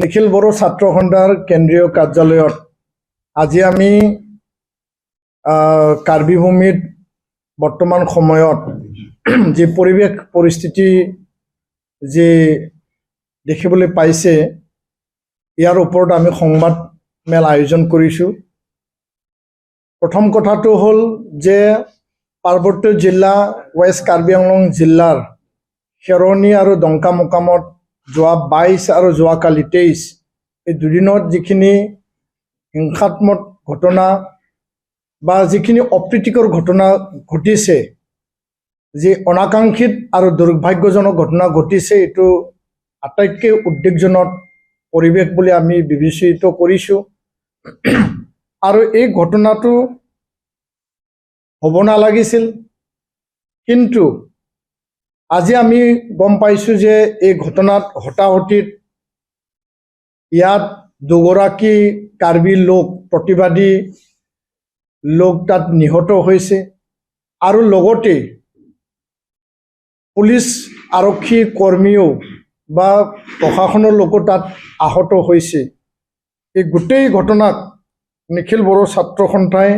নিখিল বড়ো ছাত্ৰ সন্থাৰ কেন্দ্ৰীয় কাৰ্যালয়ত আজি আমি কাৰ্বি ভূমিত বৰ্তমান সময়ত যি পৰিৱেশ পৰিস্থিতি যি দেখিবলৈ পাইছে ইয়াৰ ওপৰত আমি সংবাদ মেল আয়োজন কৰিছোঁ। প্ৰথম কথাটো হ'ল যে পাৰ্বত্য জিলা ৱেষ্ট কাৰ্বি আংলং জিলাৰ খেৰণী আৰু ডংকা মোকামত যোৱা 22 আৰু যোৱাকালি 23 এই দুদিনত যিখিনি হিংসাত্মক ঘটনা বা যিখিনি অপ্ৰীতিকৰ ঘটনা ঘটিছে, যি অনাকাংক্ষিত আৰু দুৰ্ভাগ্যজনক ঘটনা ঘটিছে, এইটো আটাইতকৈ উদ্বেগজনক পৰিৱেশ বুলি আমি বিবেচিত কৰিছোঁ। আৰু এই ঘটনাটো হ'ব নালাগিছিল, কিন্তু আজি আমি গম পাইছোঁ যে এই ঘটনাত হতাহতিত ইয়াত দুগৰাকী কাৰ্বি লোক প্ৰতিবাদী লোক তাত নিহত হৈছে আৰু লগতে পুলিচ আৰক্ষী কৰ্মীও বা প্ৰশাসনৰ লোকো তাত আহত হৈছে। এই গোটেই ঘটনাক নিখিল বড়ো ছাত্ৰ সন্থাই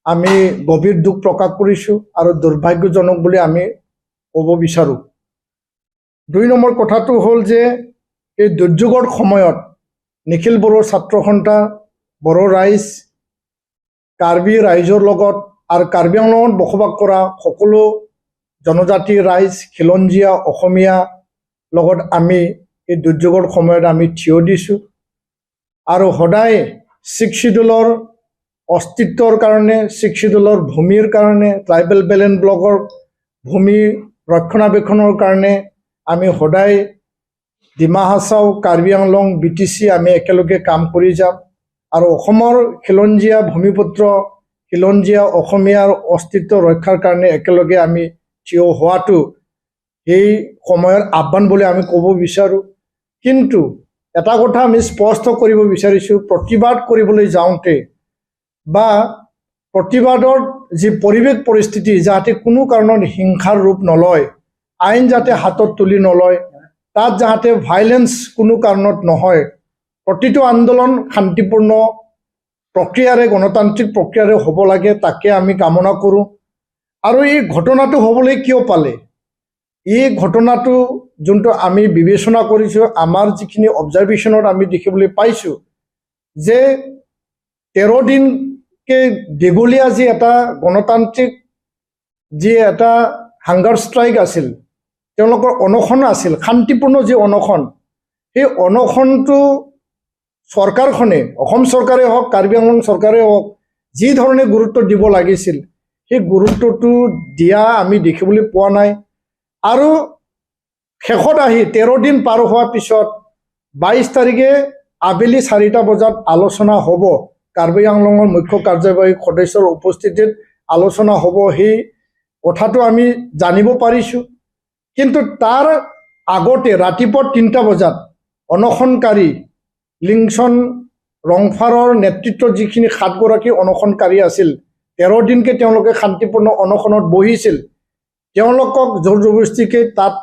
আমি গভীৰ দুখ প্ৰকাশ কৰিছোঁ আৰু দুৰ্ভাগ্যজনক বুলি আমি ক'ব বিচাৰোঁ। 2 নম্বৰ কথাটো হ'ল যে এই দুৰ্যোগৰ সময়ত নিখিল বড়ো ছাত্ৰ সন্থা বড়ো ৰাইজ কাৰ্বি ৰাইজৰ লগত আৰু কাৰ্বি আংলঙত বসবাস কৰা সকলো জনজাতি ৰাইজ খিলঞ্জীয়া অসমীয়া লগত আমি এই দুৰ্যোগৰ সময়ত আমি থিয় দিছোঁ আৰু সদায় শিখ শিডিউলৰ অস্তিত্বৰ কাৰণে, শিখ শিডিউলৰ ভূমিৰ কাৰণে, ট্ৰাইবেল বেলেঞ্চ ব্লকৰ ভূমি ৰক্ষণাবেক্ষণৰ কাৰণে আমি সদায় ডিমা হাছাও কাৰ্বি আংলং BTC আমি একেলগে কাম কৰি যাম আৰু অসমৰ খিলঞ্জীয়া ভূমিপুত্ৰ খিলঞ্জীয়া অসমীয়াৰ অস্তিত্ব ৰক্ষাৰ কাৰণে একেলগে আমি থিয় হোৱাটো এই সময়ৰ আহ্বান বুলি আমি ক'ব বিচাৰোঁ। কিন্তু এটা কথা আমি স্পষ্ট কৰিব বিচাৰিছোঁ, প্ৰতিবাদ কৰিবলৈ যাওঁতে বা প্ৰতিবাদৰ যি পৰিৱেশ পৰিস্থিতি যাতে কোনো কাৰণত হিংসাৰ ৰূপ নলয়, আইন যাতে হাতত তুলি নলয়, তাত যাতে ভাইলেন্স কোনো কাৰণত নহয়, প্ৰতিটো আন্দোলন শান্তিপূৰ্ণ প্ৰক্ৰিয়াৰে গণতান্ত্ৰিক প্ৰক্ৰিয়াৰে হ'ব লাগে, তাকে আমি কামনা কৰোঁ। আৰু এই ঘটনাটো হ'বলৈ কিয় পালে? এই ঘটনাটো যোনটো আমি বিবেচনা কৰিছোঁ, আমাৰ যিখিনি অবজাৰভেশ্যনত আমি দেখিবলৈ পাইছোঁ যে 13 দিনকৈ দীঘলীয়া যি এটা গণতান্ত্ৰিক যি এটা হাংগাৰ ষ্ট্ৰাইক আছিল, তেওঁলোকৰ অনশন আছিল, শান্তিপূৰ্ণ যি অনশন, সেই অনশনটো চৰকাৰখনে, অসম চৰকাৰে হওক কাৰ্বি আংলং চৰকাৰে হওক, যি ধৰণে গুৰুত্ব দিব লাগিছিল সেই গুৰুত্বটো দিয়া আমি দেখিবলৈ পোৱা নাই। আৰু শেষত আহি 13 দিন পাৰ হোৱাৰ পিছত 22 তাৰিখে আবেলি 4টা বজাত আলোচনা হ'ব, কাৰ্বি আংলঙৰ মুখ্য কাৰ্যবাহী সদস্যৰ উপস্থিতিত আলোচনা হ'ব, সেই কথাটো আমি জানিব পাৰিছোঁ। কিন্তু তাৰ আগতে ৰাতিপুৱা 3টা বজাত অনশনকাৰী লিংচন ৰংফাৰৰ নেতৃত্বত যিখিনি 7 গৰাকী অনশনকাৰী আছিল, 13 দিনকৈ তেওঁলোকে শান্তিপূৰ্ণ অনশনত বহিছিল, তেওঁলোকক জোৰ জবৰদস্তিকৈ তাত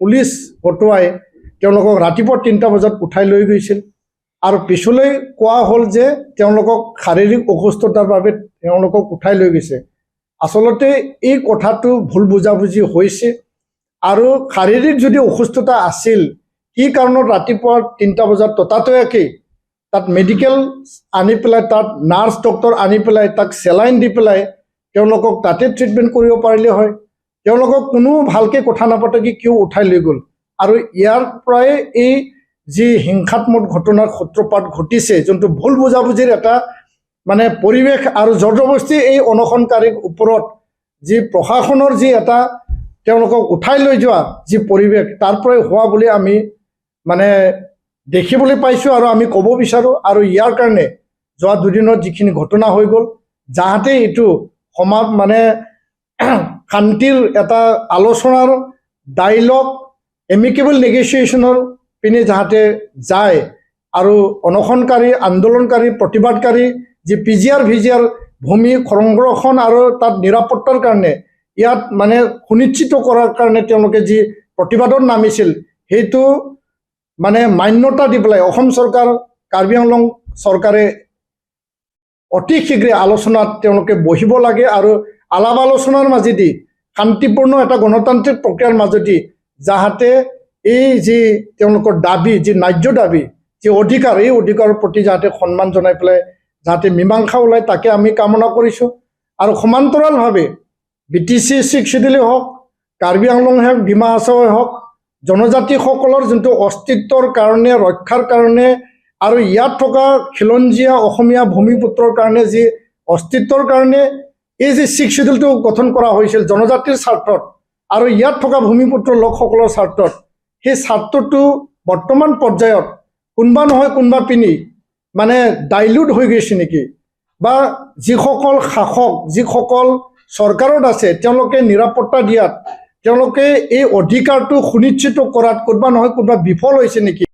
পুলিচ হতুৱাই তেওঁলোকক ৰাতিপুৱা 3টা বজাত উঠাই লৈ গৈছিল আৰু পিছলৈ কোৱা হ'ল যে তেওঁলোকক শাৰীৰিক অসুস্থতাৰ বাবে তেওঁলোকক উঠাই লৈ গৈছে। আচলতে এই কথাটো ভুল বুজাবুজি হৈছে আৰু শাৰীৰিক যদি অসুস্থতা আছিল, কি কাৰণত ৰাতিপুৱা 3টা বজাত ততাতৈয়াকৈ তাত মেডিকেল আনি পেলাই, তাত নাৰ্ছ ডক্টৰ আনি পেলাই, তাক চেলাইন দি পেলাই তেওঁলোকক তাতে ট্ৰিটমেণ্ট কৰিব পাৰিলে হয়। তেওঁলোকক কোনো ভালকৈ কথা নাপাতাকৈ কিয় উঠাই লৈ গ'ল? আৰু ইয়াৰ পৰাই এই যি হিংসাত্মক ঘটনাৰ সূত্ৰপাত ঘটিছে, যোনটো ভুল বুজাবুজিৰ এটা মানে পৰিৱেশ আৰু জবৰদস্তি এই অনশনকাৰীৰ ওপৰত যি প্ৰশাসনৰ যি এটা তেওঁলোকক উঠাই লৈ যোৱা যি পৰিৱেশ, তাৰ পৰাই হোৱা বুলি আমি মানে দেখিবলৈ পাইছোঁ আৰু আমি ক'ব বিচাৰোঁ। আৰু ইয়াৰ কাৰণে যোৱা 2 দিনত যিখিনি ঘটনা হৈ গ'ল, যাতে এইটো সমাজ মানে শান্তিৰ এটা আলোচনাৰ ডাইলগ এমিকেবল নেগচিয়েশ্যনৰ পিনে যাতে যায় আৰু অনশনকাৰী আন্দোলনকাৰী প্ৰতিবাদকাৰী যি PGR VGR ভূমি সংৰক্ষণ আৰু তাত নিৰাপত্তাৰ কাৰণে ইয়াত মানে সুনিশ্চিত কৰাৰ কাৰণে তেওঁলোকে যি প্ৰতিবাদত নামিছিল, সেইটো মানে মান্যতা দি পেলাই অসম চৰকাৰ কাৰ্বি আংলং চৰকাৰে অতি শীঘ্ৰে আলোচনাত তেওঁলোকে বহিব লাগে আৰু আলাপ আলোচনাৰ মাজেদি শান্তিপূৰ্ণ এটা গণতান্ত্ৰিক প্ৰক্ৰিয়াৰ মাজেদি যাহাতে এই যি তেওঁলোকৰ দাবী যি ন্যায্য দাবী যি অধিকাৰ এই অধিকাৰৰ প্ৰতি যাহাতে সন্মান জনাই পেলাই যাহাতে মীমাংসা ওলায় তাকে আমি কামনা কৰিছোঁ আৰু সমান্তৰালভাৱে BTC 6 শিডিউলেই হওক কাৰ্বি আংলং হওক ডিমা হাছাওৱে হওক জনজাতিসকলৰ যোনটো অস্তিত্বৰ কাৰণে ৰক্ষাৰ কাৰণে আৰু ইয়াত থকা খিলঞ্জীয়া অসমীয়া ভূমিপুত্ৰৰ কাৰণে যি অস্তিত্বৰ কাৰণে এই যে 6 শিডিউলটো গঠন কৰা হৈছিল জনজাতিৰ স্বাৰ্থত আৰু ইয়াত থকা ভূমিপুত্ৰ লোকসকলৰ স্বাৰ্থত সেই স্বাৰ্থটো বৰ্তমান পৰ্যায়ত কোনোবা নহয় কোনোবা পিনি মানে ডাইলুট হৈ গৈছে নেকি বা যিসকল শাসক যিসকল চৰকাৰত আছে তেওঁলোকে নিৰাপত্তা দিয়াত তেওঁলোকে এই অধিকাৰটো সুনিশ্চিত কৰাত কোনোবা নহয় কোনোবা বিফল হৈছে নেকি